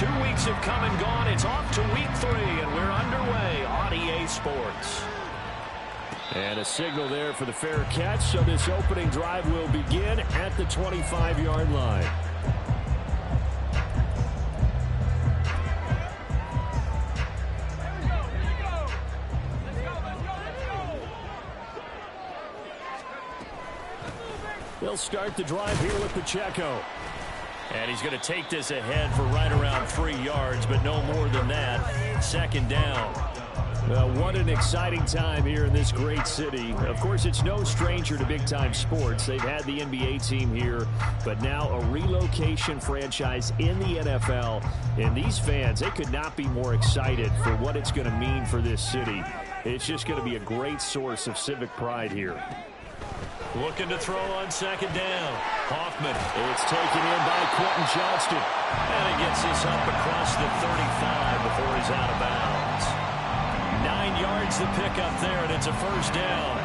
2 weeks have come and gone. It's off to week 3, and we're underway on EA Sports. And a signal there for the fair catch, so this opening drive will begin at the 25-yard line. They'll start the drive here with Pacheco. And he's going to take this ahead for right around 3 yards, but no more than that. 2nd down. Well, what an exciting time here in this great city. Of course, it's no stranger to big-time sports. They've had the NBA team here, but now a relocation franchise in the NFL. And these fans, they could not be more excited for what it's going to mean for this city. It's just going to be a great source of civic pride here. Looking to throw on 2nd down. Hoffman. It's taken in by Quentin Johnston. And he gets this up across the 35 before he's out of bounds. 9 yards to pick up there, and it's a 1st down.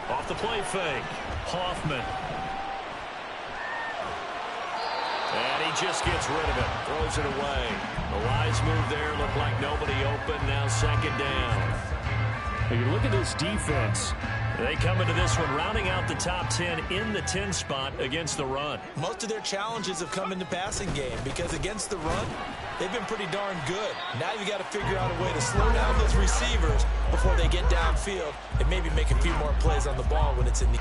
Off the play fake. Hoffman. And he just gets rid of it. Throws it away. The wise move there. Looked like nobody open. Now 2nd down. You look at this defense. They come into this one rounding out the top 10 in the 10 spot against the run. Most of their challenges have come in the passing game because against the run, they've been pretty darn good. Now you got to figure out a way to slow down those receivers before they get downfield and maybe make a few more plays on the ball when it's in the...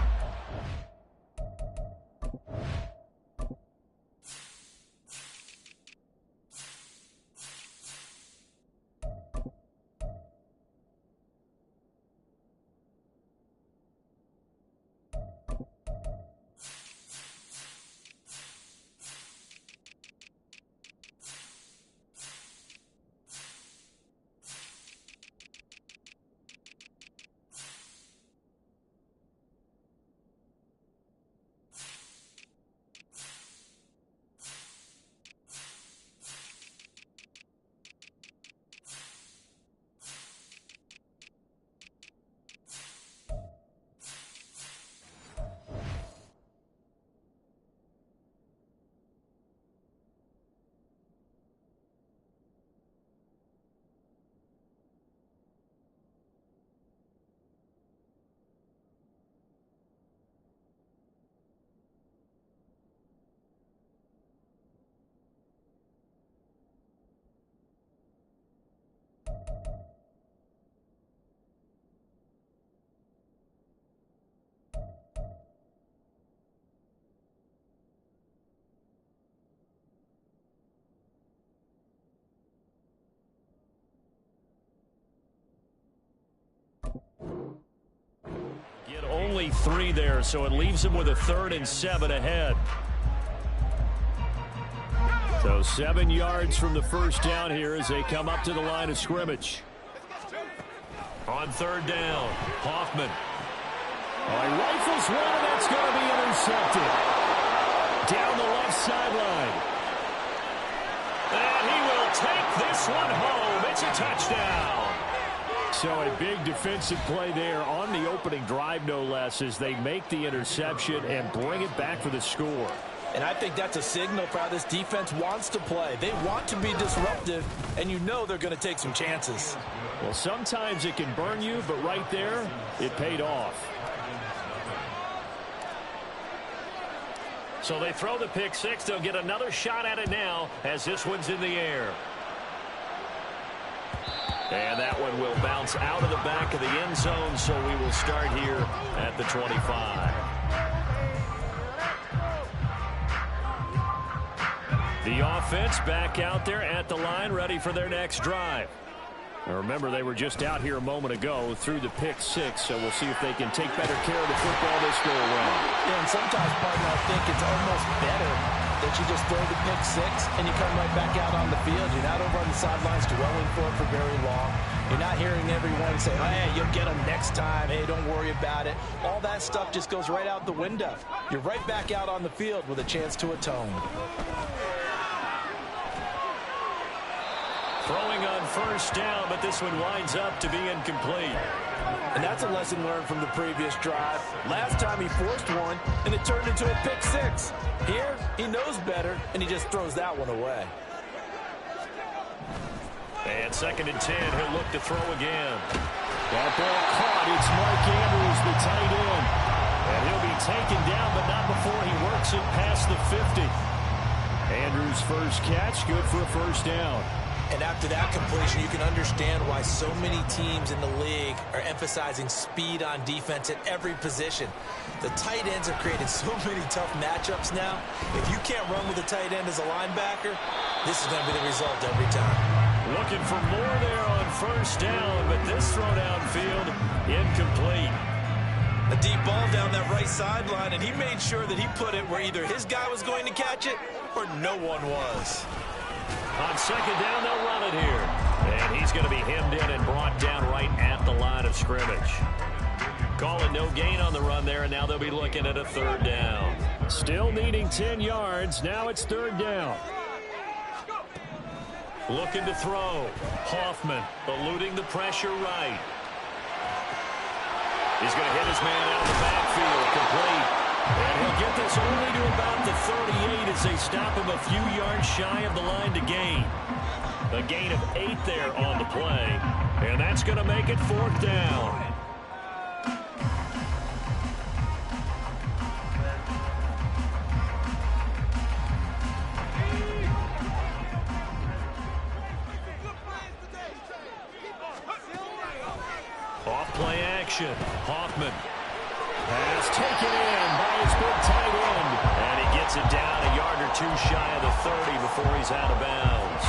Only 3 there, so it leaves him with a 3rd and 7 ahead. So 7 yards from the 1st down here as they come up to the line of scrimmage. On 3rd down, Hoffman. He rifles one, and that's going to be intercepted. Down the left sideline. And he will take this one home. It's a touchdown. So a big defensive play there on the opening drive, no less, as they make the interception and bring it back for the score. And I think that's a signal for how this defense wants to play. They want to be disruptive, and you know they're going to take some chances. Well, sometimes it can burn you, but right there, it paid off. So they throw the pick 6. They'll get another shot at it now as this one's in the air. And that one will bounce out of the back of the end zone, so we will start here at the 25. The offense back out there at the line, ready for their next drive. Now remember, they were just out here a moment ago through the pick 6, so we'll see if they can take better care of the football this go around. Yeah, and sometimes, partner, I think it's almost better that you just throw the pick 6 and you come right back out on the field. You're not over on the sidelines dwelling for it for very long. You're not hearing everyone say, hey, you'll get them next time. Hey, don't worry about it. All that stuff just goes right out the window. You're right back out on the field with a chance to atone. Throwing on first down, but this one winds up to be incomplete. And that's a lesson learned from the previous drive. Last time he forced one, and it turned into a pick six. Here, he knows better, and he just throws that one away. And 2nd and 10, he'll look to throw again. That ball caught. It's Mark Andrews, the tight end. And he'll be taken down, but not before he works it past the 50. Andrews' first catch, good for a first down. And after that completion, you can understand why so many teams in the league are emphasizing speed on defense at every position. The tight ends have created so many tough matchups now. If you can't run with a tight end as a linebacker, this is going to be the result every time. Looking for more there on first down, but this throw downfield, incomplete. A deep ball down that right sideline, and he made sure that he put it where either his guy was going to catch it or no one was. On 2nd down, they'll run it here. And he's going to be hemmed in and brought down right at the line of scrimmage. Call it no gain on the run there, and now they'll be looking at a 3rd down. Still needing 10 yards. Now it's 3rd down. Looking to throw. Hoffman eluding the pressure right. He's going to hit his man out of the backfield. Complete. And he'll get this only to about the 38 as they stop him a few yards shy of the line to gain. A gain of 8 there on the play. And that's going to make it 4th down. Off play action. Hoffman. Pass taken in by his big tight end. And he gets it down a yard or 2 shy of the 30 before he's out of bounds.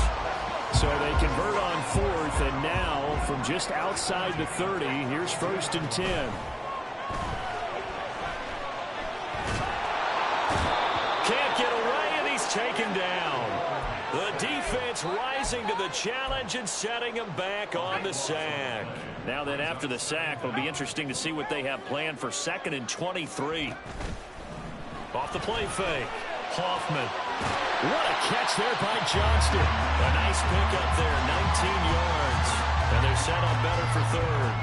So they convert on 4th, and now from just outside the 30, here's 1st and 10. Can't get away, and he's taken down. The defense rising to the challenge and setting him back on the sack. Now then, after the sack, it'll be interesting to see what they have planned for 2nd and 23. Off the play fake. Hoffman. What a catch there by Johnston. A nice pickup there, 19 yards. And they're set up better for 3rd.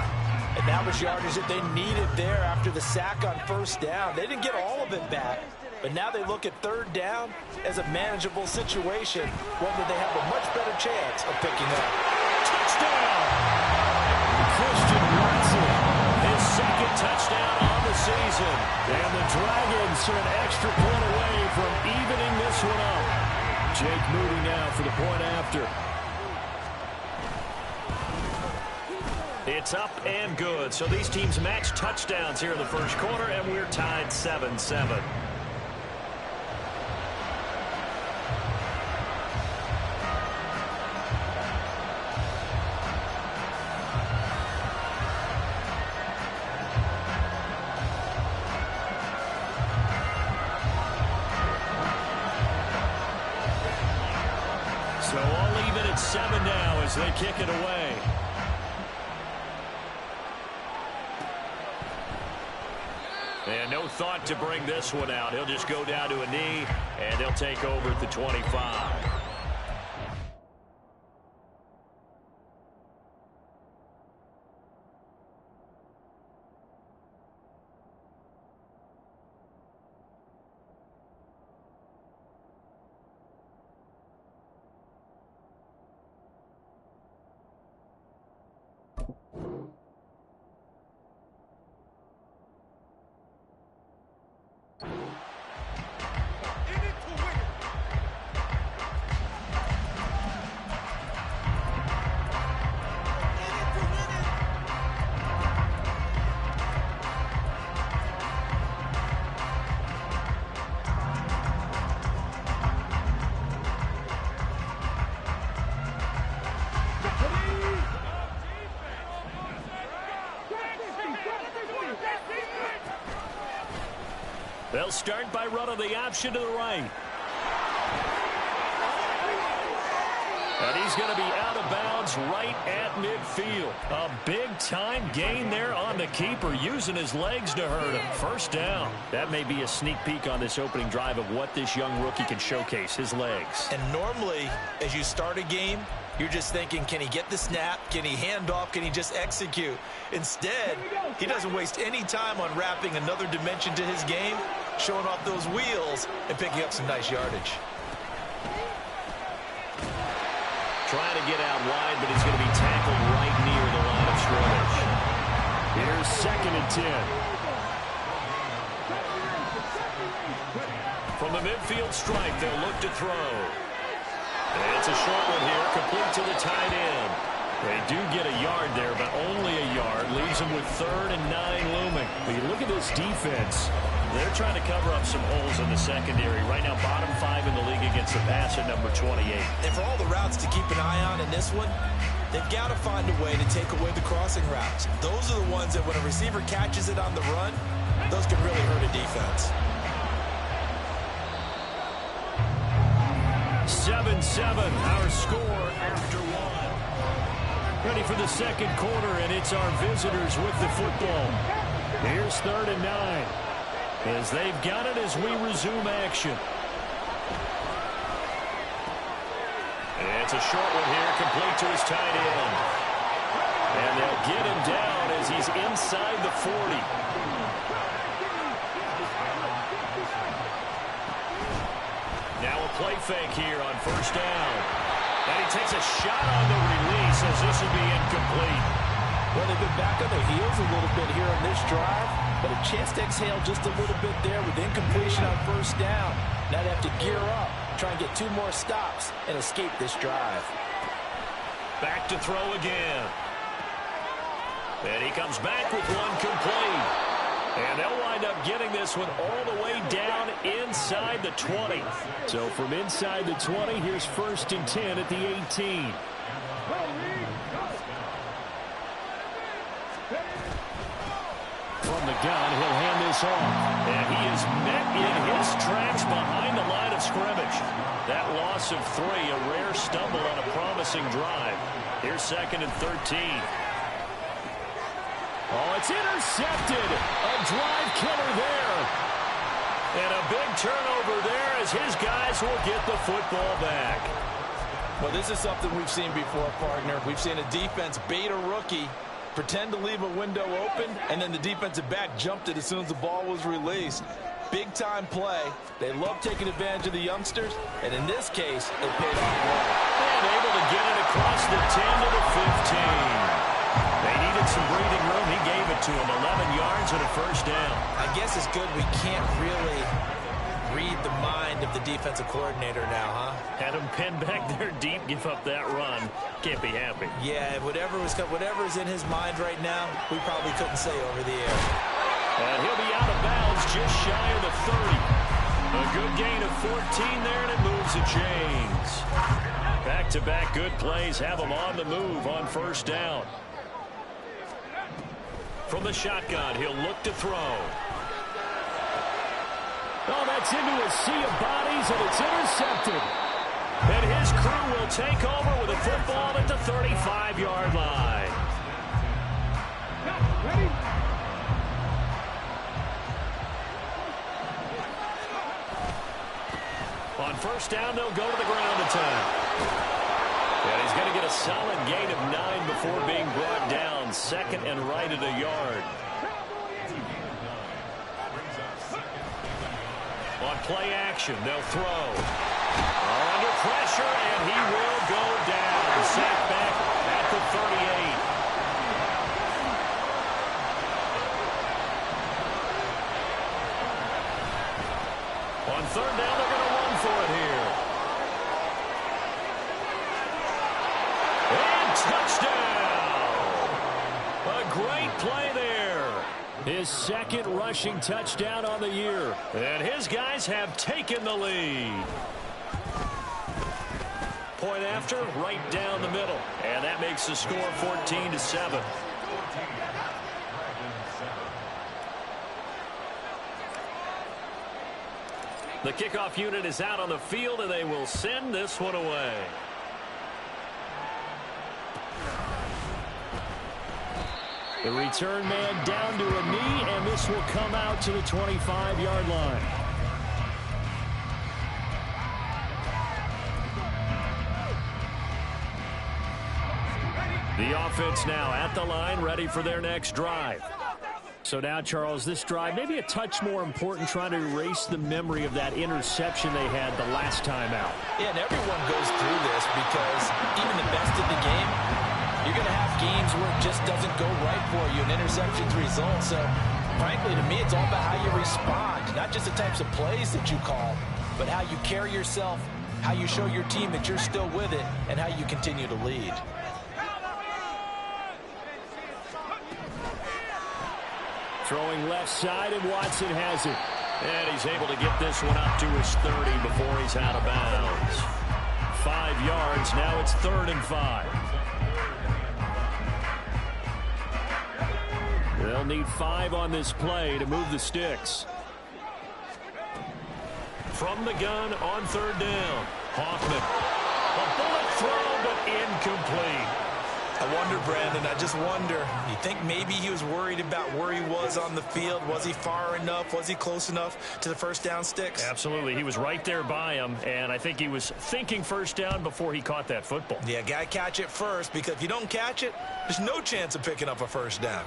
And that was yardage that they needed there after the sack on first down. They didn't get all of it back, but now they look at 3rd down as a manageable situation, one that they have a much better chance of picking up. Touchdown! Christian Watson. His 2nd touchdown on the season. And the Dragons are an extra point away from evening this one up. Jake Moody now for the point after. It's up and good. So these teams match touchdowns here in the first quarter, and we're tied 7-7. So all even at 7 now as they kick it away. And no thought to bring this one out. He'll just go down to a knee, and they'll take over at the 25. They'll start by running the option to the right. And he's going to be out of bounds right at midfield. A big-time gain there on the keeper, using his legs to hurt him. First down. That may be a sneak peek on this opening drive of what this young rookie can showcase, his legs. And normally, as you start a game, you're just thinking, can he get the snap? Can he hand off? Can he just execute? Instead, he doesn't waste any time on wrapping another dimension to his game, showing off those wheels, and picking up some nice yardage. Trying to get out wide, but he's going to be tackled right near the line of scrimmage. Here's 2nd and 10. From the midfield stripe, they'll look to throw. And it's a short one here, complete to the tight end. They do get a yard there, but only a yard. Leaves them with 3rd and 9 looming. But you look at this defense. They're trying to cover up some holes in the secondary. Right now, bottom 5 in the league against the pass at number 28. And for all the routes to keep an eye on in this one, they've got to find a way to take away the crossing routes. Those are the ones that when a receiver catches it on the run, those can really hurt a defense. 7-7, our score after 1. Ready for the second quarter, and it's our visitors with the football. Here's 3rd and 9. As they've got it as we resume action. It's a short one here, complete to his tight end. And they'll get him down as he's inside the 40. Now a play fake here on 1st down. And he takes a shot on the release as this will be incomplete. Well, they've been back on their heels a little bit here on this drive, but a chance to exhale just a little bit there with incompletion on 1st down. Now they have to gear up, try and get 2 more stops, and escape this drive. Back to throw again. And he comes back with one complete. And they'll wind up getting this one all the way down inside the 20. So from inside the 20, here's 1st and 10 at the 18. From the gun, he'll hand this off. And he is met in his tracks behind the line of scrimmage. That loss of 3, a rare stumble on a promising drive. Here's 2nd and 13. Oh, it's intercepted. A drive killer there. And a big turnover there as his guys will get the football back. Well, this is something we've seen before, partner. We've seen a defense bait a rookie, pretend to leave a window open, and then the defensive back jumped it as soon as the ball was released. Big-time play. They love taking advantage of the youngsters, and in this case, it paid off well. And able to get it across the 10 to the 15. They needed some breathing room. He gave it to him. 11 yards and a 1st down. I guess it's good we can't really read the mind of the defensive coordinator now, huh? Had him pinned back there deep, give up that run. Can't be happy. Yeah, whatever is in his mind right now, we probably couldn't say over the air. And he'll be out of bounds just shy of the 30. A good gain of 14 there, and it moves the chains. Back-to-back good plays have him on the move on 1st down. From the shotgun, he'll look to throw. Oh, that's into a sea of bodies, and it's intercepted. And his crew will take over with a football at the 35-yard line. Ready? On 1st down, they'll go to the ground attack. And he's going to get a solid gain of 9 before being brought down. 2nd and right at a yard. On play action, they'll throw. Under pressure, and he will go down. Sacked back at the 38. On 3rd down, they're going to run for it here. And touchdown! A great play there. His 2nd rushing touchdown on the year. And his guys have taken the lead. Point after, right down the middle. And that makes the score 14-7. The kickoff unit is out on the field, and they will send this one away. The return man down to a knee, and this will come out to the 25-yard line. The offense now at the line, ready for their next drive. So now, Charles, this drive maybe a touch more important, trying to erase the memory of that interception they had the last time out. Yeah, and everyone goes through this because even the best in the game, you're going to have games where it just doesn't go right for you, and interceptions result. So, frankly, to me, it's all about how you respond, not just the types of plays that you call, but how you carry yourself, how you show your team that you're still with it, and how you continue to lead. Throwing left side, and Watson has it. And he's able to get this one up to his 30 before he's out of bounds. 5 yards, now it's 3rd and 5. They'll need 5 on this play to move the sticks. From the gun on 3rd down, Hoffman. A bullet throw, but incomplete. I wonder, Brandon, I just wonder, you think maybe he was worried about where he was on the field? Was he far enough? Was he close enough to the first down sticks? Absolutely. He was right there by him, and I think he was thinking first down before he caught that football. Yeah, got to catch it first, because if you don't catch it, there's no chance of picking up a first down.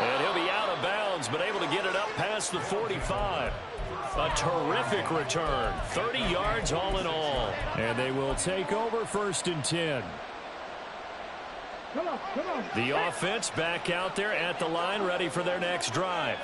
And he'll be out of bounds, but able to get it up past the 45. A terrific return. 30 yards all in all. And they will take over 1st and 10. The offense back out there at the line, ready for their next drive.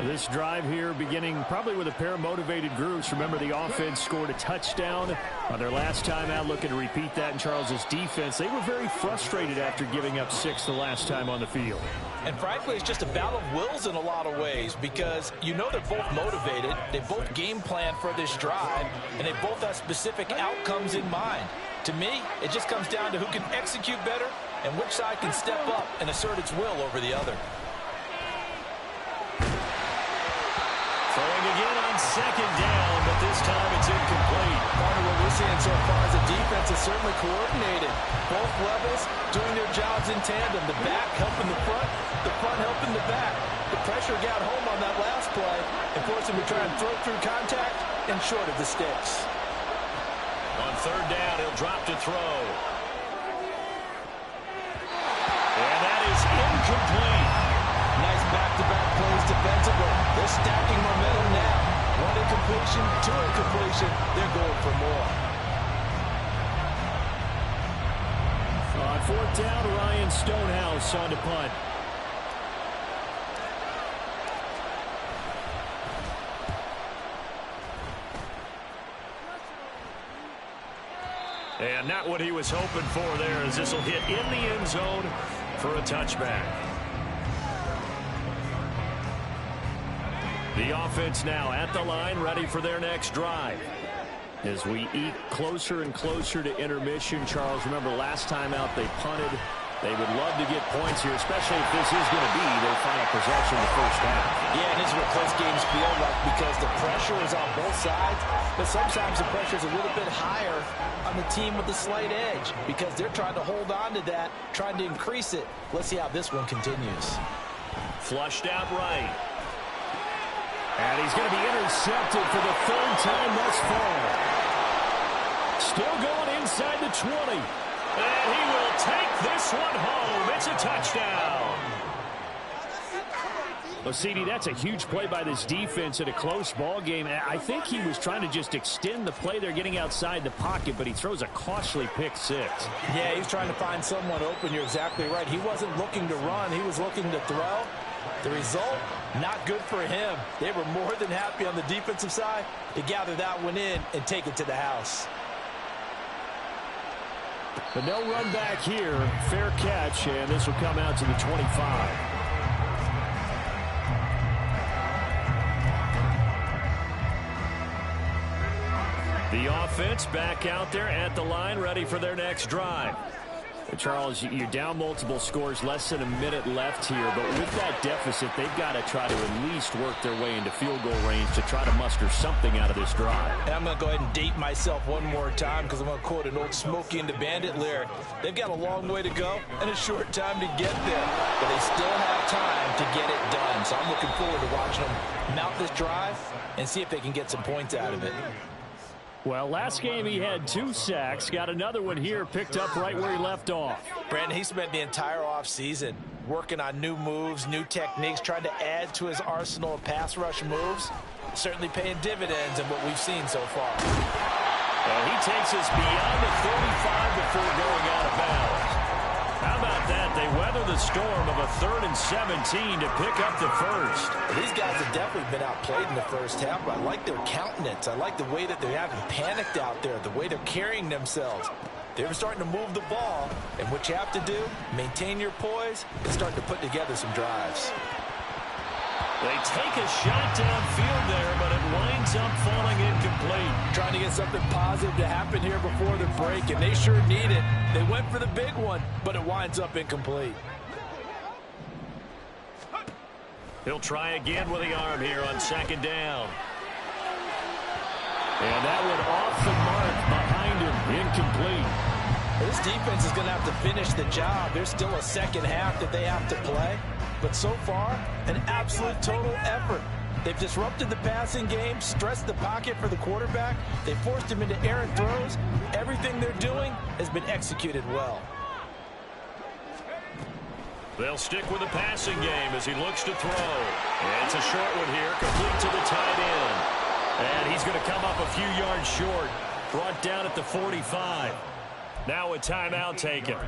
This drive here beginning probably with a pair of motivated groups. Remember, the offense scored a touchdown on their last time out, looking to repeat that in Charles's defense. They were very frustrated after giving up 6 the last time on the field. And frankly, it's just a battle of wills in a lot of ways, because you know they're both motivated, they both game plan for this drive, and they both have specific outcomes in mind. To me, it just comes down to who can execute better and which side can step up and assert its will over the other. Throwing again on 2nd down, but this time it's incomplete. Part of what we're seeing so far is the defense is certainly coordinated. Both levels doing their jobs in tandem. The back helping the front helping the back. The pressure got home on that last play and forced him to try and throw through contact and short of the sticks. On 3rd down, he'll drop to throw. And that is incomplete. Nice back-to-back plays defensively. They're stacking momentum now. 1 incompletion, 2 incompletion. They're going for more. On 4th down, Ryan Stonehouse on to punt. And not what he was hoping for there, as this will hit in the end zone for a touchback. The offense now at the line, ready for their next drive. As we eke closer and closer to intermission, Charles, remember last time out they punted. They would love to get points here, especially if this is going to be their final possession the first half. Yeah, and this is what close games feel like, because the pressure is on both sides, but sometimes the pressure is a little bit higher on the team with the slight edge, because they're trying to hold on to that, trying to increase it. Let's see how this one continues. Flushed out right. And he's going to be intercepted for the 3rd time thus far. Still going inside the 20. And he will take this one home. It's a touchdown. Well, CD, that's a huge play by this defense in a close ball game. I think he was trying to just extend the play. They're getting outside the pocket, but he throws a costly pick 6. Yeah, he's trying to find someone open. You're exactly right. He wasn't looking to run. He was looking to throw. The result, not good for him. They were more than happy on the defensive side to gather that one in and take it to the house. But no run back here. Fair catch, and this will come out to the 25. The offense back out there at the line, ready for their next drive. Charles, you're down multiple scores, less than a minute left here, but with that deficit, they've got to try to at least work their way into field goal range to try to muster something out of this drive. And I'm going to go ahead and date myself one more time because I'm going to quote an old Smokey and the Bandit lyric. They've got a long way to go and a short time to get there, but they still have time to get it done. So I'm looking forward to watching them mount this drive and see if they can get some points out of it. Well, last game he had 2 sacks. Got another one here, picked up right where he left off. Brandon, he spent the entire offseason working on new moves, new techniques, trying to add to his arsenal of pass rush moves. Certainly paying dividends in what we've seen so far. And he takes us beyond the 35 before going out of bounds. How about that? They weather the storm of a 3rd and 17 to pick up the first. These guys have definitely been outplayed in the first half, but I like their countenance. I like the way that they haven't panicked out there, the way they're carrying themselves. They're starting to move the ball, and what you have to do, maintain your poise and start to put together some drives. They take a shot downfield there, but it winds up falling incomplete. Trying to get something positive to happen here before the break, and they sure need it. They went for the big one, but it winds up incomplete. He'll try again with the arm here on 2nd down. And that one off the mark behind him, incomplete. This defense is going to have to finish the job. There's still a second half that they have to play. But so far, an absolute total effort. They've disrupted the passing game, stressed the pocket for the quarterback. They forced him into errant throws. Everything they're doing has been executed well. They'll stick with the passing game as he looks to throw. And it's a short one here, complete to the tight end. And he's going to come up a few yards short, brought down at the 45. Now a timeout taken.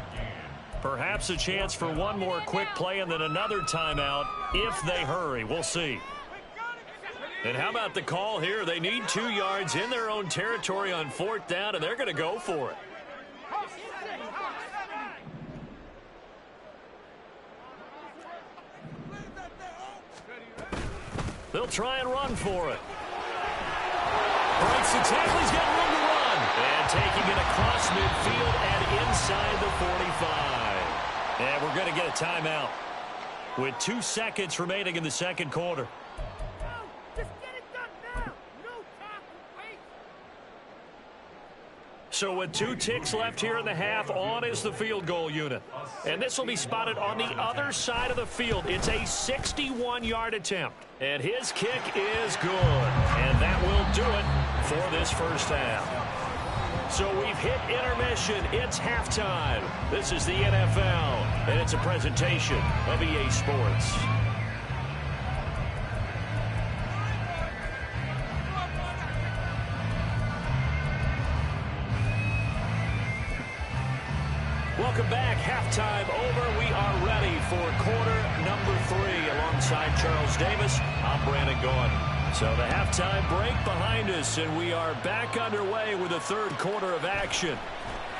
Perhaps a chance for one more quick play and then another timeout if they hurry. We'll see. And how about the call here? They need 2 yards in their own territory on 4th down, and they're going to go for it. They'll try and run for it. Breaks the tackle. He's got room to run. And taking it across midfield and inside the 45. And we're going to get a timeout with 2 seconds remaining in the second quarter. Just get it done now. No time to wait. So with 2 ticks left here in the half, on is the field goal unit. And this will be spotted on the other side of the field. It's a 61-yard attempt. And his kick is good. And that will do it for this first half. So we've hit intermission. It's halftime. This is the NFL, and it's a presentation of EA Sports. Welcome back. Halftime over. We are ready for quarter number 3. Alongside Charles Davis, I'm Brandon Gaudin. So the halftime break behind us, and we are back underway with the third quarter of action.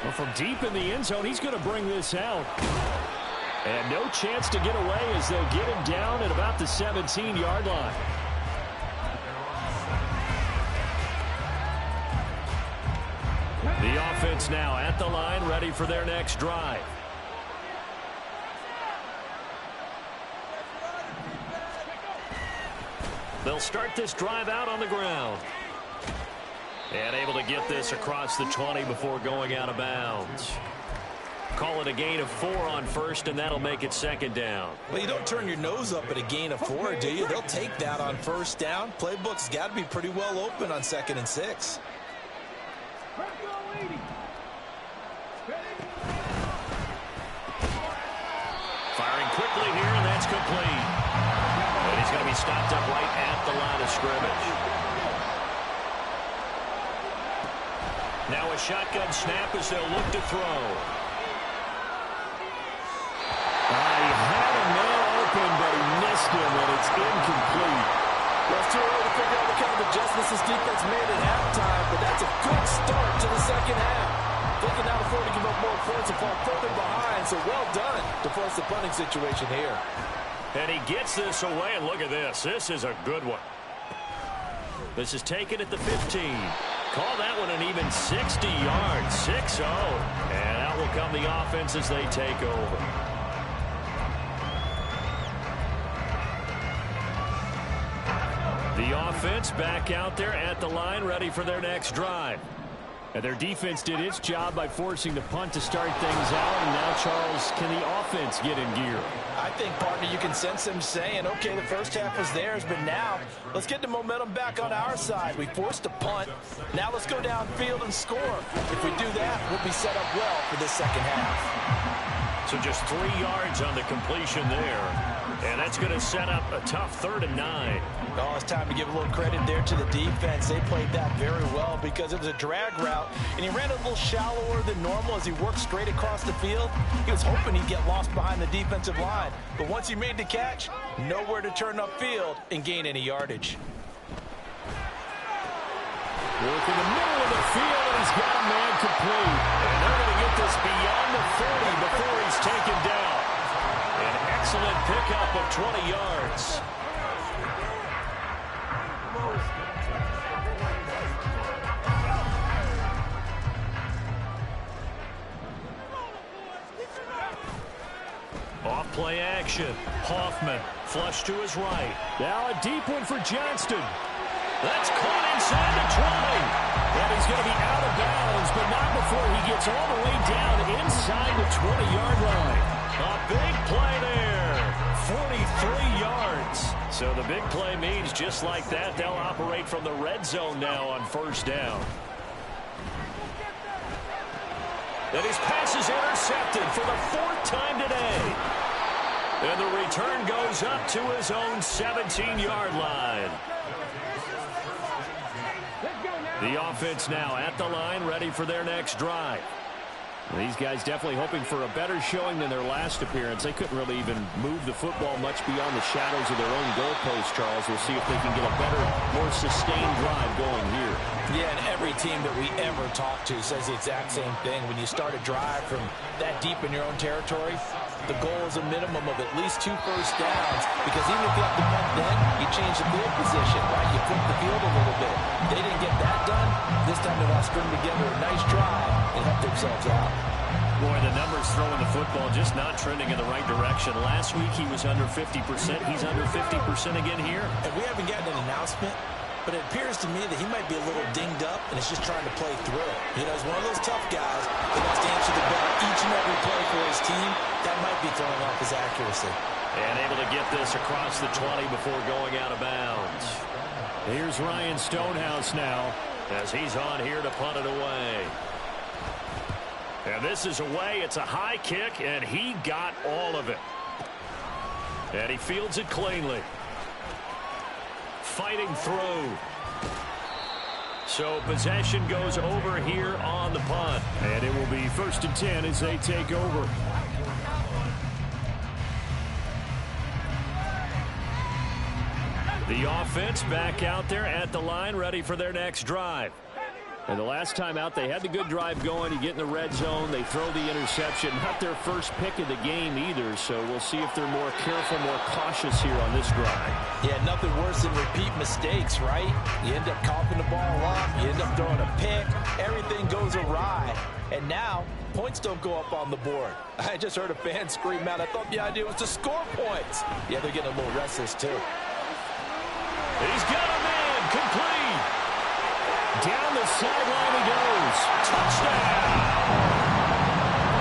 Well, from deep in the end zone, he's going to bring this out. And no chance to get away as they'll get him down at about the 17-yard line. The offense now at the line, ready for their next drive. They'll start this drive out on the ground. And able to get this across the 20 before going out of bounds. Call it a gain of 4 on first, and that'll make it 2nd down. Well, you don't turn your nose up at a gain of 4, do you? They'll take that on first down. Playbook's got to be pretty well open on 2nd and 6. Firing quickly here, and that's complete. And he's going to be stopped up right at the line of scrimmage. Now a shotgun snap as they'll look to throw. He had a man open, but he missed him, and it's incomplete. Well, it's too early to figure out what kind of adjustments this defense made at halftime, but that's a good start to the second half. They can now afford to give up more points and fall further behind, so well done to force the punting situation here. And he gets this away, and look at this. This is a good one. This is taken at the 15. call that one an even 60 yards, 6-0. And out will come the offense as they take over. The offense back out there at the line, ready for their next drive. And their defense did its job by forcing the punt to start things out. And now, Charles, can the offense get in gear? I think, partner, you can sense them saying, okay, the first half was theirs, but now let's get the momentum back on our side. We forced a punt. Now let's go downfield and score. If we do that, we'll be set up well for this second half. So just 3 yards on the completion there. And that's going to set up a tough 3rd and 9. Oh, it's time to give a little credit there to the defense. They played that very well because it was a drag route, and he ran a little shallower than normal as he worked straight across the field. He was hoping he'd get lost behind the defensive line, but once he made the catch, nowhere to turn upfield and gain any yardage. Work in the middle of the field, and he's got a man complete. And they're going to get this beyond the 40 before he's taken down. An excellent pickup of 20 yards. Off play action. Hoffman flush to his right. Now a deep one for Johnston. That's caught inside the 20. And he's going to be out of bounds, but not before he gets all the way down inside the 20-yard line. A big play there. 43 yards. So the big play means just like that, they'll operate from the red zone now on 1st down. And his pass is intercepted for the 4th time today. And the return goes up to his own 17-yard line. The offense now at the line, ready for their next drive. These guys definitely hoping for a better showing than their last appearance. They couldn't really even move the football much beyond the shadows of their own goalpost, Charles. We'll see if they can get a better, more sustained drive going here. Yeah, and every team that we ever talk to says the exact same thing. When you start a drive from that deep in your own territory, the goal is a minimum of at least 2 first downs, because even if you have to punt then, you change the field position, right? You flip the field a little bit. They didn't get that done. This time they'll string together a nice drive and help themselves out. Boy, the numbers throwing the football just not trending in the right direction. Last week he was under 50%. He's under 50% again here. And we haven't gotten an announcement, but it appears to me that he might be a little dinged up and is just trying to play through. You know, he's one of those tough guys that wants to answer the bell each and every play for his team. That might be throwing off his accuracy. And able to get this across the 20 before going out of bounds. Here's Ryan Stonehouse now, as he's on here to punt it away. And this is away. It's a high kick, and he got all of it. And he fields it cleanly. Fighting through. So possession goes over here on the punt. And it will be 1st and 10 as they take over. The offense back out there at the line, ready for their next drive. And the last time out, they had the good drive going. You get in the red zone, they throw the interception. Not their first pick of the game either, so we'll see if they're more careful, more cautious here on this drive. Yeah, nothing worse than repeat mistakes, right? You end up coughing the ball up, you end up throwing a pick, everything goes awry. And now, points don't go up on the board. I just heard a fan scream out, I thought the idea was to score points. Yeah, they're getting a little restless too. He's got a man complete. Down the sideline he goes. Touchdown.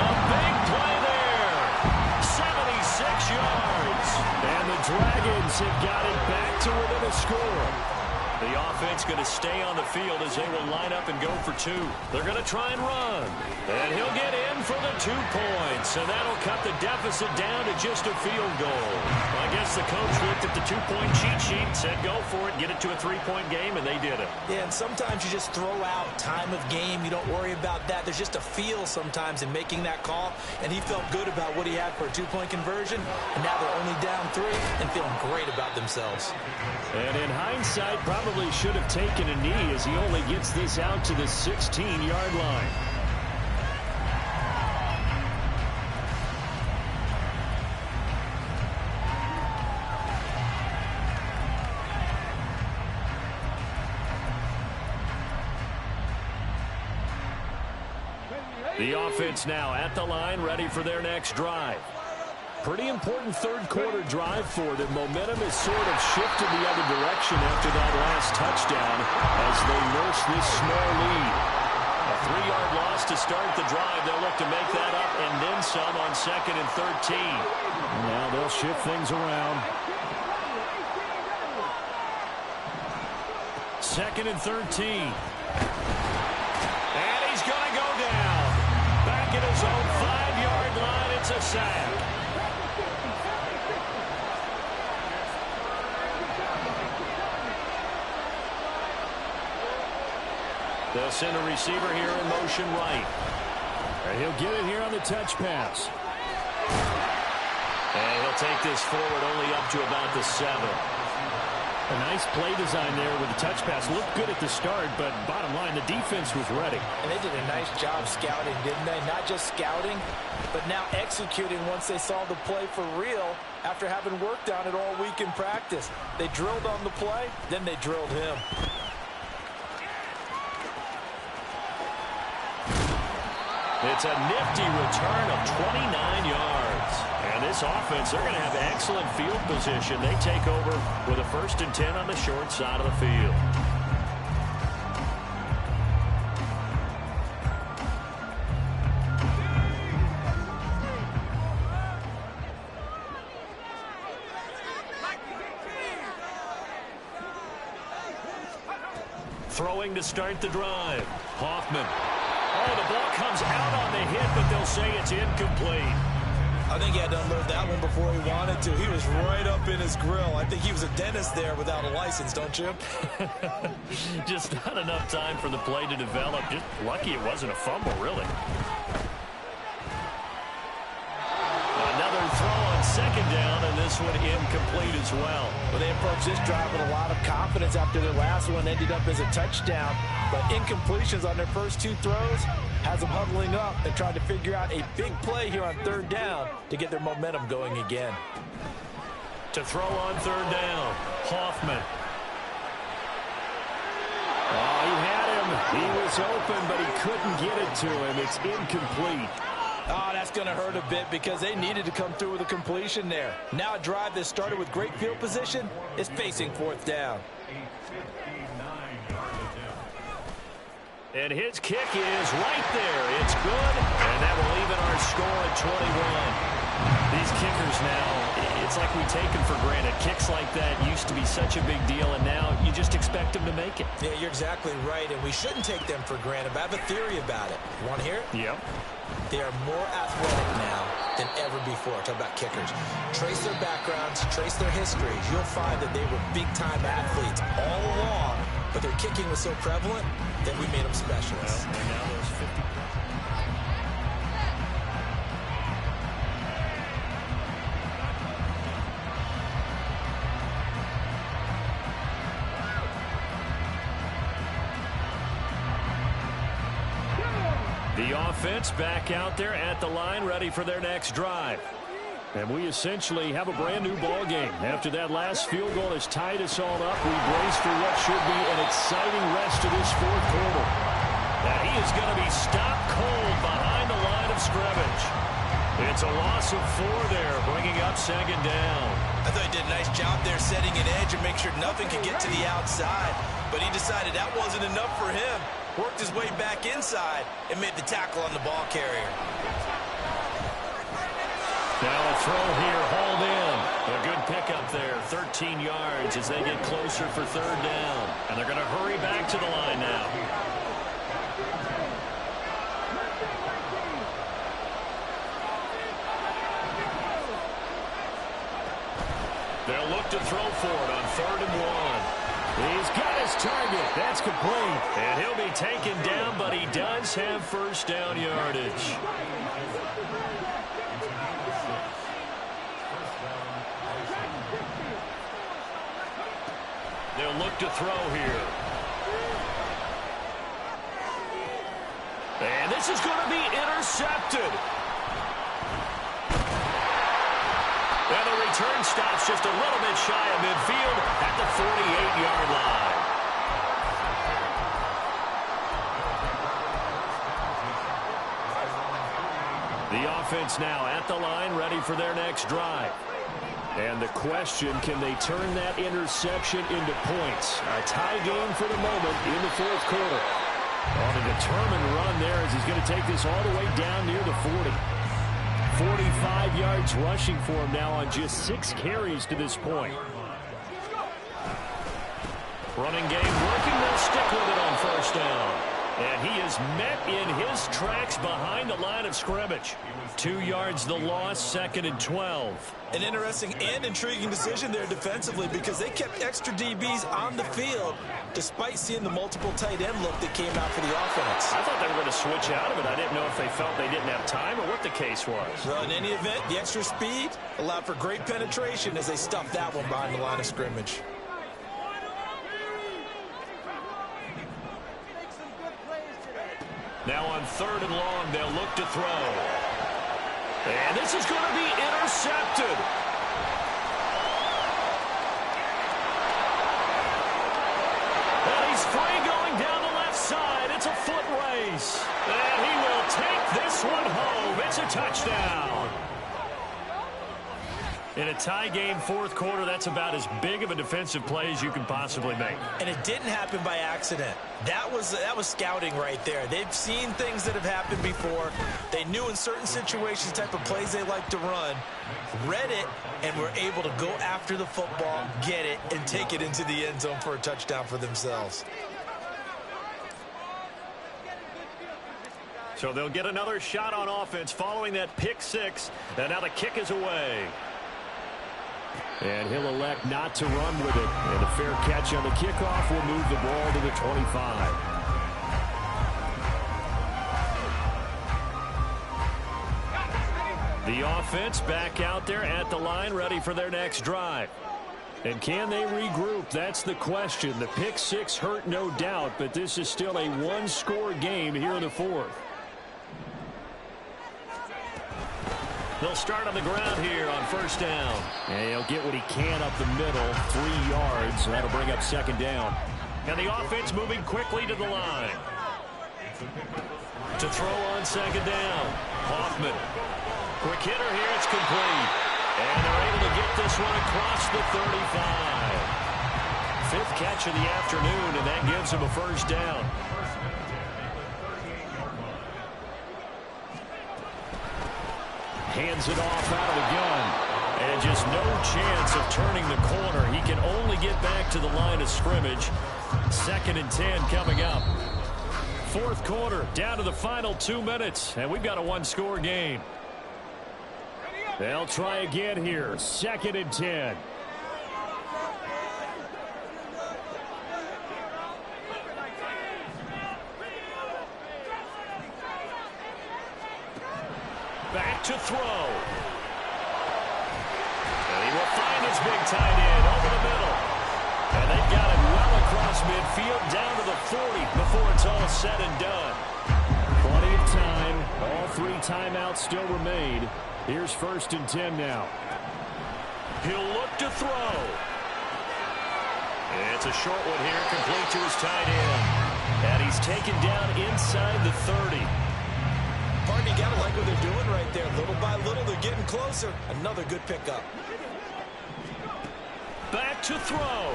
A big play there. 76 yards. And the Dragons have got it back to within a score. The offense going to stay on the field as they will line up and go for 2. They're going to try and run. And he'll get in for the 2 points. And that'll cut the deficit down to just a field goal. I guess the coach looked at the 2-point cheat sheet, said go for it, get it to a 3-point game, and they did it. Yeah, and sometimes you just throw out time of game. You don't worry about that. There's just a feel sometimes in making that call. And he felt good about what he had for a 2-point conversion. And now they're only down 3 and feeling great about themselves. And in hindsight, probably should have taken a knee as he only gets this out to the 16-yard line. The offense now at the line, ready for their next drive. Pretty important third-quarter drive for them. Momentum has sort of shifted the other direction after that last touchdown as they nurse this small lead. A 3-yard loss to start the drive. They'll look to make that up and then some on 2nd and 13. Now they'll shift things around. 2nd and 13. And he's going to go down. Back at his own 5-yard line. It's a sack. They'll send a receiver here in motion right. And he'll get it here on the touch pass. And he'll take this forward only up to about the 7. A nice play design there with the touch pass. Looked good at the start, but bottom line, the defense was ready. And they did a nice job scouting, didn't they? Not just scouting, but now executing once they saw the play for real after having worked on it all week in practice. They drilled on the play, then they drilled him. It's a nifty return of 29 yards. And this offense, they're going to have excellent field position. They take over with a 1st and 10 on the short side of the field. Throwing to start the drive. Hoffman. Oh, the ball comes out on the hit, but they'll say it's incomplete. I think he had to unload that one before he wanted to. He was right up in his grill. I think he was a dentist there without a license, don't you? Just not enough time for the play to develop. Just lucky it wasn't a fumble, really. Another throw on 2nd down, and this one incomplete as well. Well, they approached this drive with a lot of confidence after their last one ended up as a touchdown. But incompletions on their first 2 throws has them huddling up and trying to figure out a big play here on 3rd down to get their momentum going again. To throw on 3rd down, Hoffman. Oh, he had him. He was open, but he couldn't get it to him. It's incomplete. Oh, that's going to hurt a bit because they needed to come through with a completion there. Now a drive that started with great field position is facing 4th down. And his kick is right there. It's good, and that will even our score at 21. These kickers now, it's like we take them for granted. Kicks like that used to be such a big deal, and now you just expect them to make it. Yeah, you're exactly right, and we shouldn't take them for granted, but I have a theory about it. You want to hear it? Yep. They are more athletic now than ever before. Talk about kickers. Trace their backgrounds, trace their histories. You'll find that they were big-time athletes all along, but their kicking was so prevalent that we made them specialists. Well, and now those 50. The offense back out there at the line, ready for their next drive. And we essentially have a brand-new ball game. After that last field goal has tied us all up, we brace for what should be an exciting rest of this 4th quarter. Now he is going to be stopped cold behind the line of scrimmage. It's a loss of 4 there, bringing up 2nd down. I thought he did a nice job there setting an edge and make sure nothing could get to the outside. But he decided that wasn't enough for him. Worked his way back inside and made the tackle on the ball carrier. Now a throw here, hauled in. A good pickup there, 13 yards as they get closer for 3rd down. And they're going to hurry back to the line now. They'll look to throw for it on 3rd and 1. He's got his target. That's complete. And he'll be taken down, but he does have 1st down yardage. They'll look to throw here. And this is going to be intercepted. And the return stops just a little bit shy of midfield at the 48-yard line. The offense now at the line, ready for their next drive. And the question, can they turn that interception into points? A tie game for the moment in the fourth quarter. On a determined run there as he's going to take this all the way down near the 40. 45 yards rushing for him now on just 6 carries to this point. Running game working. They'll stick with it on first down. And he is met in his tracks behind the line of scrimmage. 2 yards the loss, 2nd and 12. An interesting and intriguing decision there defensively because they kept extra DBs on the field despite seeing the multiple tight end look that came out for the offense. I thought they were going to switch out of it. I didn't know if they felt they didn't have time or what the case was. Well, in any event, the extra speed allowed for great penetration as they stuffed that one behind the line of scrimmage. Now on 3rd and long, they'll look to throw. And this is going to be intercepted. And he's free going down the left side. It's a foot race. And he will take this one home. It's a touchdown. In a tie game, fourth quarter, that's about as big of a defensive play as you can possibly make. And it didn't happen by accident. That was scouting right there. They've seen things that have happened before. They knew in certain situations type of plays they like to run, read it, and were able to go after the football, get it, and take it into the end zone for a touchdown for themselves. So they'll get another shot on offense following that pick 6. And now the kick is away. And he'll elect not to run with it. And a fair catch on the kickoff will move the ball to the 25. The offense back out there at the line, ready for their next drive. And can they regroup? That's the question. The pick 6 hurt, no doubt, but this is still a one-score game here in the fourth. They'll start on the ground here on first down. And he'll get what he can up the middle, 3 yards. And that'll bring up 2nd down. And the offense moving quickly to the line. To throw on 2nd down. Hoffman. Quick hitter here. It's complete. And they're able to get this one across the 35. 5th catch of the afternoon, and that gives him a first down. Hands it off out of the gun. And just no chance of turning the corner. He can only get back to the line of scrimmage. 2nd and 10 coming up. Fourth quarter, down to the final 2 minutes. And we've got a one-score game. They'll try again here. 2nd and 10. Back to throw. And he will find his big tight end over the middle. And they've got it well across midfield down to the 40 before it's all said and done. Plenty of time. All 3 timeouts still remain. Here's 1st and 10 now. He'll look to throw. It's a short one here, complete to his tight end. And he's taken down inside the 30. Pardon, you gotta like what they're doing right there. Little by little, they're getting closer. Another good pickup. Back to throw.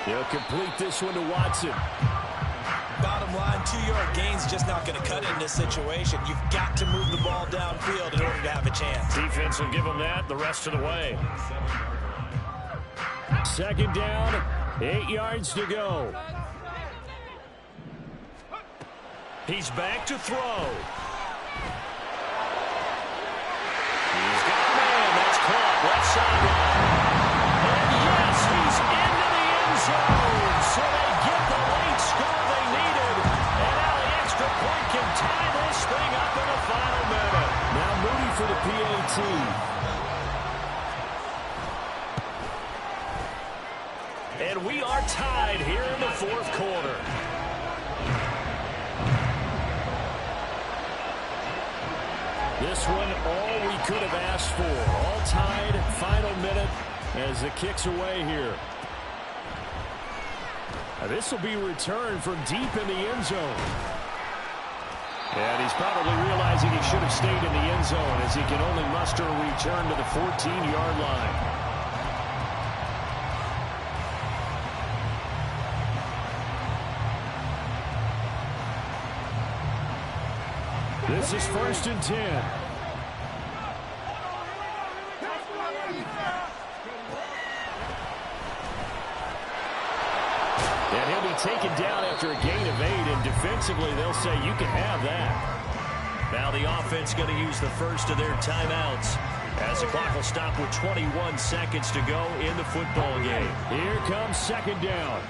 They'll complete this one to Watson. Bottom line, 2-yard gain's just not going to cut in this situation. You've got to move the ball downfield in order to have a chance. Defense will give them that the rest of the way. 2nd down, 8 yards to go. He's back to throw. He's got a man. That's caught. Left sideline. And yes, he's into the end zone. So they get the late score they needed. And now the extra point can tie this thing up in the final minute. Now Moody for the PAT. And we are tied here in the fourth quarter. This one, all we could have asked for. All tied, final minute as the kick's away here. Now this will be returned from deep in the end zone. And he's probably realizing he should have stayed in the end zone as he can only muster a return to the 14-yard line. This is 1st and 10. And he'll be taken down after a gain of 8, and defensively they'll say you can have that. Now the offense going to use the first of their timeouts as the clock will stop with 21 seconds to go in the football game. Here comes 2nd down.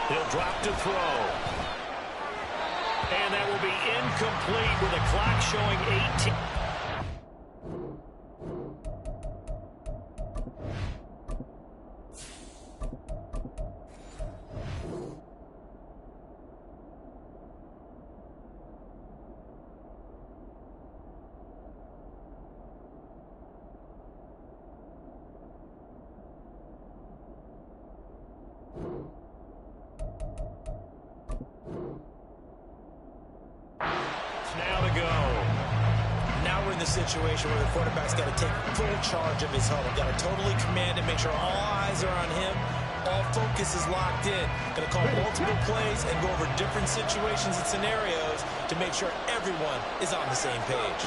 He'll drop to throw. And that will be incomplete with a clock showing 18. Now to go. Now we're in the situation where the quarterback's got to take full charge of his huddle. Got to totally command it, make sure all eyes are on him. All focus is locked in. Going to call multiple plays and go over different situations and scenarios to make sure everyone is on the same page.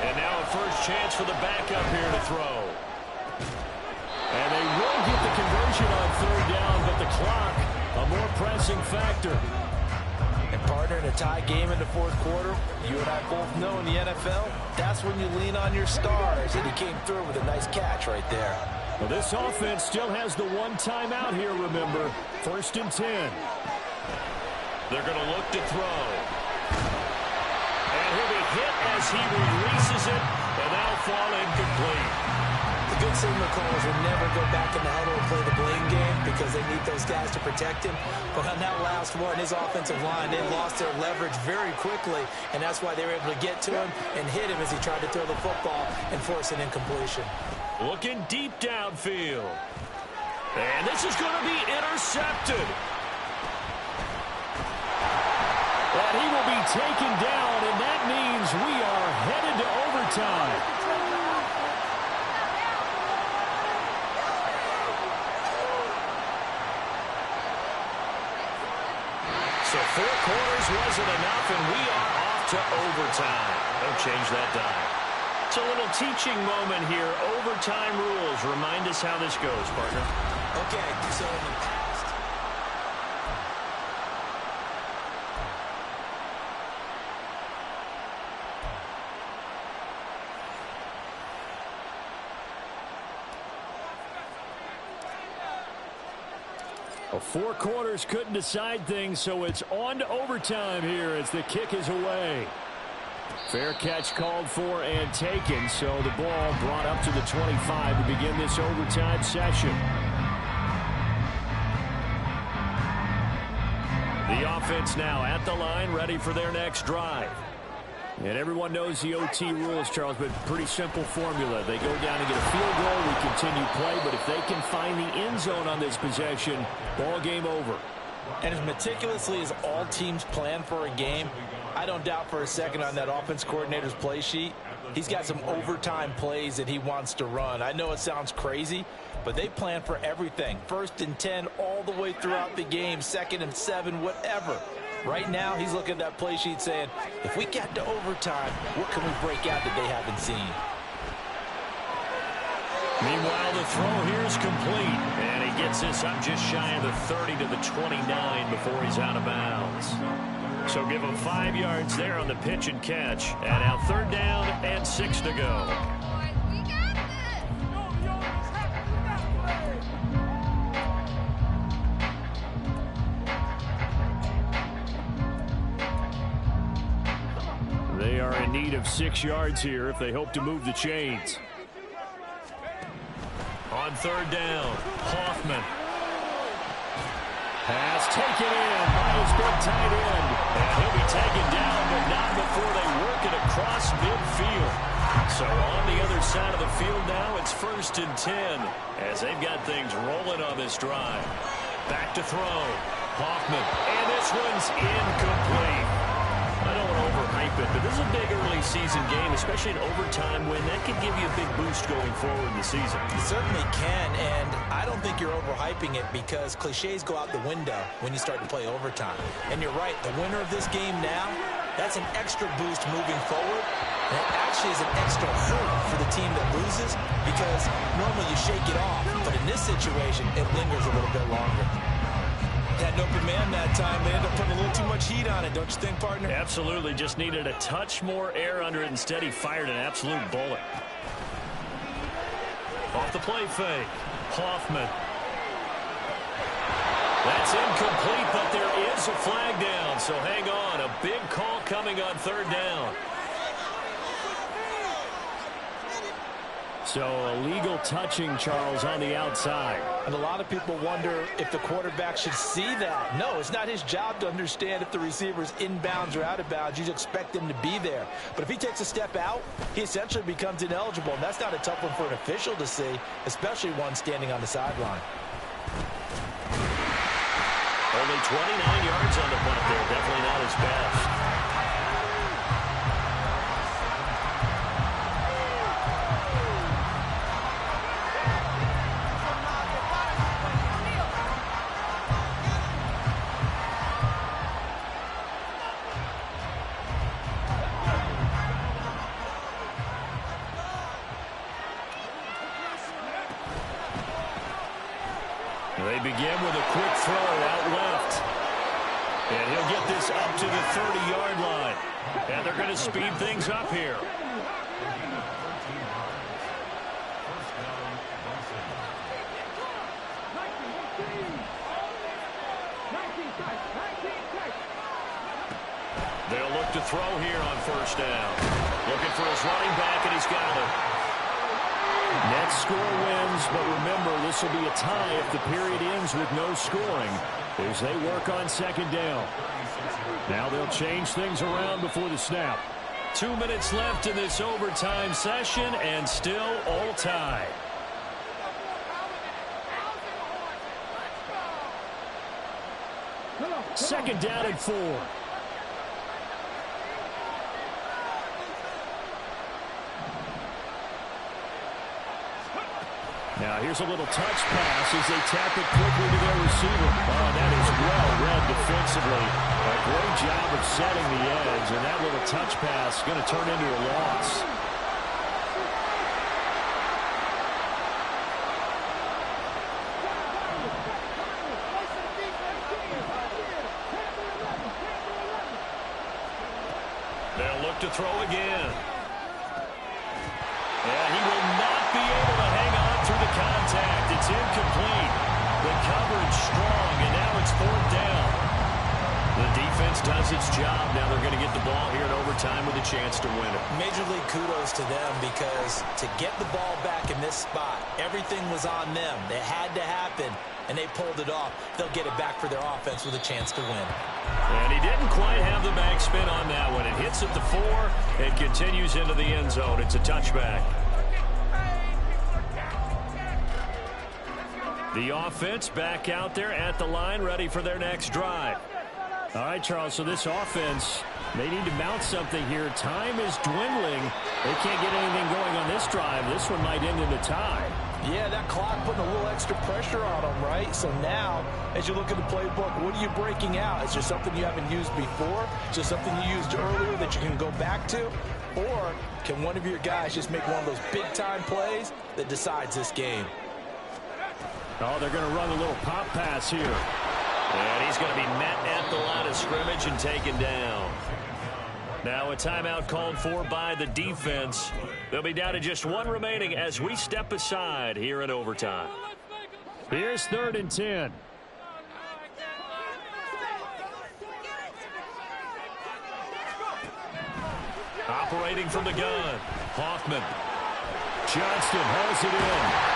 And now a first chance for the backup here to throw. And they will get the conversion on 3rd down, but the clock, a more pressing factor. And partner, in a tie game in the 4th quarter, you and I both know in the NFL, that's when you lean on your stars, and he came through with a nice catch right there. Well, this offense still has the 1 timeout here, remember. 1st and 10. They're going to look to throw. And he'll be hit as he releases it, and that'll fall incomplete. The good signal callers will never go back in the huddle and play the blame game because they need those guys to protect him. But on that last one, his offensive line, they lost their leverage very quickly, and that's why they were able to get to him and hit him as he tried to throw the football and force an incompletion. Looking deep downfield. And this is going to be intercepted. And he will be taken down, and that means we are headed to overtime. So 4 quarters wasn't enough, and we are off to overtime. Don't change that dime. It's a little teaching moment here. Overtime rules. Remind us how this goes, partner. Okay, so in the past, Well, 4 quarters couldn't decide things, so it's on to overtime here as the kick is away. Fair catch called for and taken, so the ball brought up to the 25 to begin this overtime session. The offense now at the line, ready for their next drive. And everyone knows the OT rules, Charles, but pretty simple formula. They go down and get a field goal, we continue play, but if they can find the end zone on this possession, ball game over. and as meticulously as all teams plan for a game, I don't doubt for a second on that offense coordinator's play sheet, he's got some overtime plays that he wants to run. I know it sounds crazy, but they plan for everything. 1st and 10 all the way throughout the game, 2nd and 7, whatever. Right now, he's looking at that play sheet saying, if we get to overtime, what can we break out that they haven't seen? Meanwhile, the throw here is complete, and he gets this up just shy of the 30 to the 29 before he's out of bounds. So give him 5 yards there on the pitch and catch. And now 3rd down and 6 to go. They are in need of 6 yards here if they hope to move the chains. On 3rd down, Hoffman. Pass taken in by his big tight end. And he'll be taken down, but not before they work it across midfield. So on the other side of the field now, it's 1st and 10 as they've got things rolling on this drive. Back to throw. Hoffman. And this one's incomplete. I don't want to overhype it, but this is a big early season game, especially an overtime win. That could give you a big boost going forward in the season. It certainly can, and I don't think you're overhyping it because cliches go out the window when you start to play overtime. And you're right, the winner of this game now, that's an extra boost moving forward. And it actually is an extra hurt for the team that loses because normally you shake it off. But in this situation, it lingers a little bit longer. Had an open man that time. They ended up putting a little too much heat on it, don't you think, partner? Absolutely. Just needed a touch more air under it. Instead, he fired an absolute bullet. Off the play fake. Hoffman. That's incomplete, but there is a flag down. So hang on. A big call coming on third down. So illegal touching, Charles, on the outside. And a lot of people wonder if the quarterback should see that. No, it's not his job to understand if the receiver's inbounds or out of bounds. You expect him to be there. But if he takes a step out, he essentially becomes ineligible. And that's not a tough one for an official to see, especially one standing on the sideline. Only 29 yards on the punt there. Definitely not his best. They begin with a quick throw out left. And he'll get this up to the 30-yard line. And they're going to speed things up here. They'll look to throw here on first down. Looking for his running back, and he's got it. Net score wins, but remember, this will be a tie if the period ends with no scoring as they work on second down. Now they'll change things around before the snap. 2 minutes left in this overtime session, and still all tied. Second down and 4. Now here's a little touch pass as they tap it quickly to their receiver. Oh, that is well read defensively. A great job of setting the edge, and that little touch pass is going to turn into a loss. They'll look to throw again. And he will not be able to hang on through the contact. It's incomplete. The coverage strong, and now it's fourth down. The defense does its job. Now they're going to get the ball here in overtime with a chance to win it. Major league kudos to them because to get the ball back in this spot, everything was on them. It had to happen, and they pulled it off. They'll get it back for their offense with a chance to win. And he didn't quite have the backspin on that one. It hits at the 4 and continues into the end zone. It's a touchback. The offense back out there at the line, ready for their next drive. All right, Charles, so this offense, they need to mount something here. Time is dwindling. They can't get anything going on this drive. This one might end in a tie. Yeah, that clock putting a little extra pressure on them, right? So now, as you look at the playbook, what are you breaking out? Is there something you haven't used before? Is there something you used earlier that you can go back to? Or can one of your guys just make one of those big-time plays that decides this game? Oh, they're going to run a little pop pass here. And he's going to be met at the line of scrimmage and taken down. Now a timeout called for by the defense. They'll be down to just one remaining as we step aside here in overtime. Here's 3rd and 10. Operating from the gun, Hoffman. Johnston hauls it in.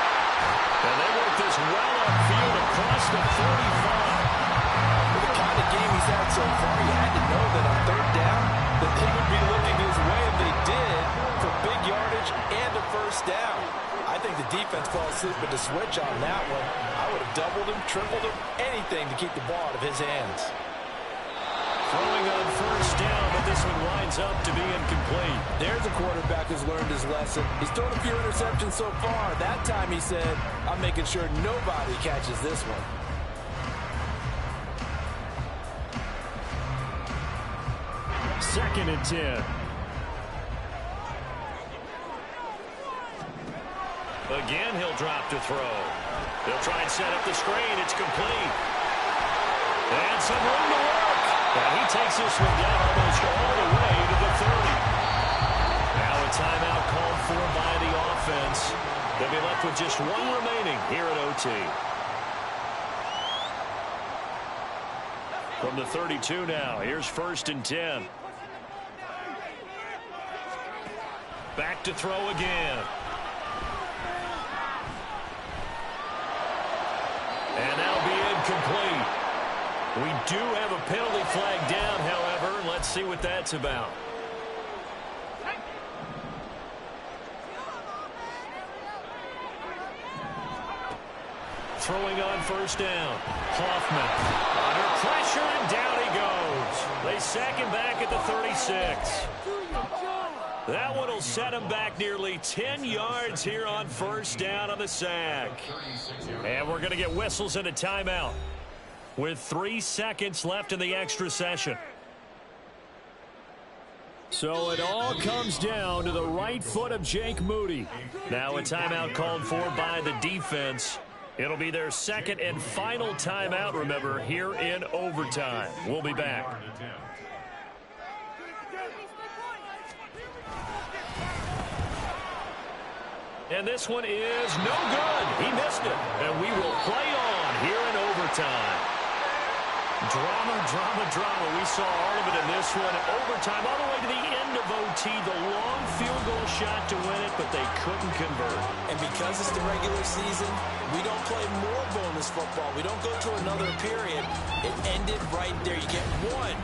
And they work this well upfield across the 45. With the kind of game he's had so far, you had to know that on 3rd down, that they would be looking his way, and they did, for big yardage and a first down. I think the defense fell asleep with the switch on that one. I would have doubled him, tripled him, anything to keep the ball out of his hands. Throwing on first down, but this one winds up to be incomplete. There's a quarterback who's learned his lesson. He's thrown a few interceptions so far. That time he said, I'm making sure nobody catches this one. Second and 10. Again, he'll drop to throw. He'll try and set up the screen. It's complete. And some room to work. And he takes this one down almost all the way to the 30. Now a timeout called for by the offense. They'll be left with just one remaining here at OT. From the 32 now, here's first and 10. Back to throw again. And that'll be incomplete. We do have a penalty flag down, however. Let's see what that's about. Throwing on first down. Hoffman under pressure, and down he goes. They sack him back at the 36. That one will set him back nearly 10 yards here on first down on the sack. And we're going to get whistles and a timeout with 3 seconds left in the extra session. So it all comes down to the right foot of Jake Moody. Now a timeout called for by the defense. It'll be their second and final timeout, remember, here in overtime. We'll be back. And this one is no good. He missed it. And we will play on here in overtime. Drama, drama, drama. We saw all of it in this one. Overtime all the way to the end of OT. The long field goal shot to win it, but they couldn't convert. And because it's the regular season, we don't play more bonus football. We don't go to another period. It ended right there. You get one.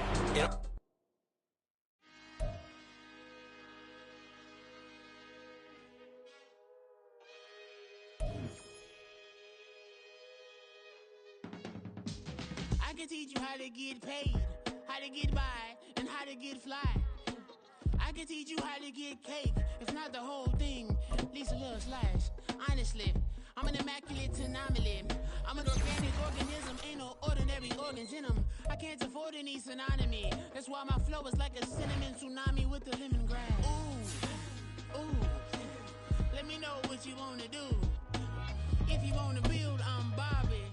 I can teach you how to get paid, how to get by, and how to get fly. I can teach you how to get cake, if not the whole thing, at least a little slice. Honestly, I'm an immaculate anomaly. I'm an organic organism, ain't no ordinary organs in them. I can't afford any synonymy. That's why my flow is like a cinnamon tsunami with the lemongrass. Ooh, ooh, let me know what you wanna do. If you wanna build, I'm Bobby.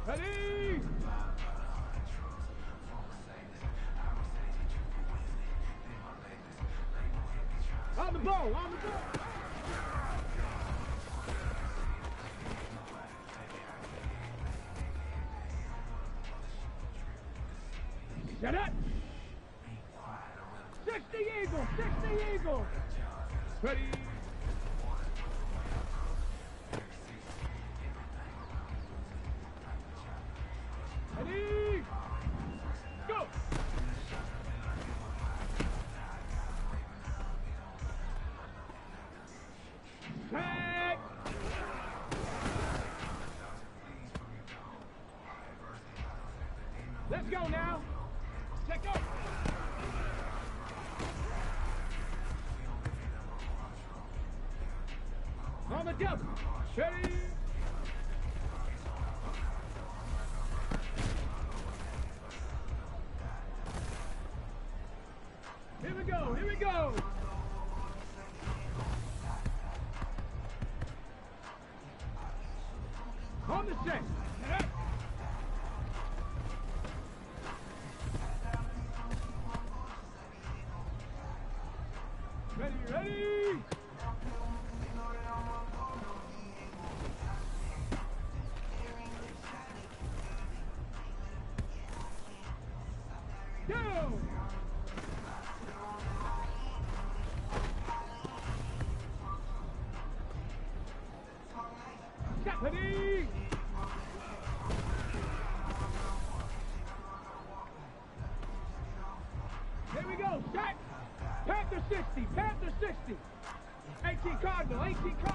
Ready? On the ball, on the ball. Shut up. 60 Eagles, 60 Eagles. Ready? Ready? Go. Tag. Let's go now. Check go. On the double. Ready? Here we go, here we go. On the set. Ready, ready. Go. Ready. Here we go. Shot. Panther 60. Panther 60. 18 Cardinal. 18 Cardinal.